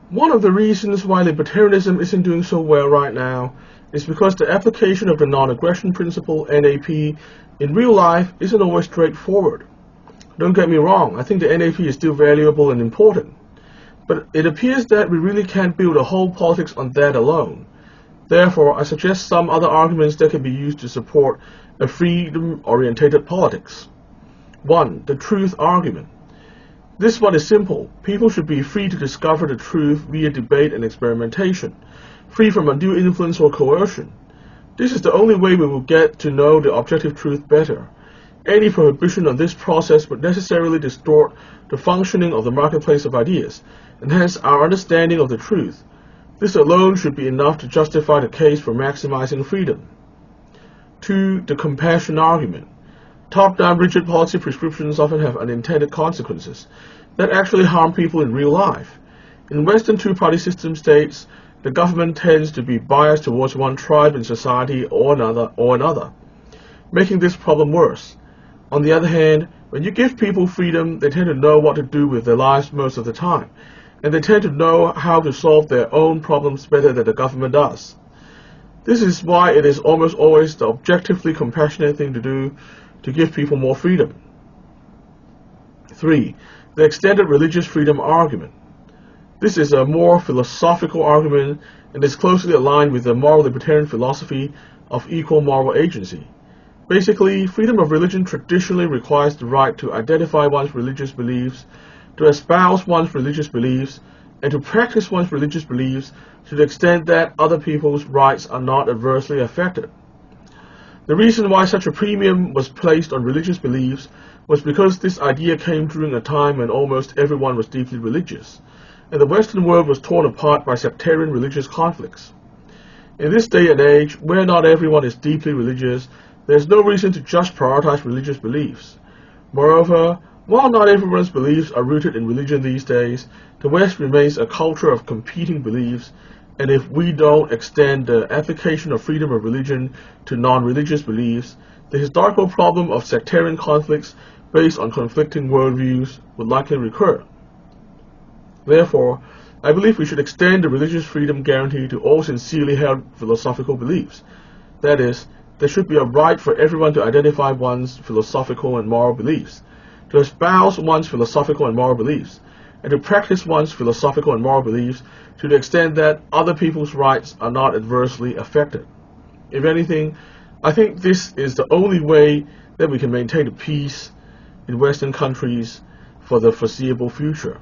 One of the reasons why libertarianism isn't doing so well right now is because the application of the non-aggression principle, NAP, in real life isn't always straightforward. Don't get me wrong, I think the NAP is still valuable and important, but it appears that we really can't build a whole politics on that alone. Therefore, I suggest some other arguments that can be used to support a freedom-orientated politics. 1. The truth argument. This one is simple. People should be free to discover the truth via debate and experimentation, free from undue influence or coercion. This is the only way we will get to know the objective truth better. Any prohibition on this process would necessarily distort the functioning of the marketplace of ideas, and hence our understanding of the truth. This alone should be enough to justify the case for maximizing freedom. 2. The compassion argument. Top-down rigid policy prescriptions often have unintended consequences that actually harm people in real life. In Western two-party system states, the government tends to be biased towards one tribe in society or another, making this problem worse. On the other hand, when you give people freedom, they tend to know what to do with their lives most of the time, and they tend to know how to solve their own problems better than the government does. This is why it is almost always the objectively compassionate thing to do to give people more freedom. 3. The extended religious freedom argument. This is a more philosophical argument and is closely aligned with the moral libertarian philosophy of equal moral agency. Basically, freedom of religion traditionally requires the right to identify one's religious beliefs, to espouse one's religious beliefs, and to practice one's religious beliefs to the extent that other people's rights are not adversely affected. The reason why such a premium was placed on religious beliefs was because this idea came during a time when almost everyone was deeply religious, and the Western world was torn apart by sectarian religious conflicts. In this day and age, where not everyone is deeply religious, there is no reason to just prioritize religious beliefs. Moreover, while not everyone's beliefs are rooted in religion these days, the West remains a culture of competing beliefs, and if we don't extend the application of freedom of religion to non-religious beliefs, the historical problem of sectarian conflicts based on conflicting worldviews would likely recur. Therefore, I believe we should extend the religious freedom guarantee to all sincerely held philosophical beliefs. That is, there should be a right for everyone to identify one's philosophical and moral beliefs, to espouse one's philosophical and moral beliefs, and to practice one's philosophical and moral beliefs to the extent that other people's rights are not adversely affected. If anything, I think this is the only way that we can maintain the peace in Western countries for the foreseeable future.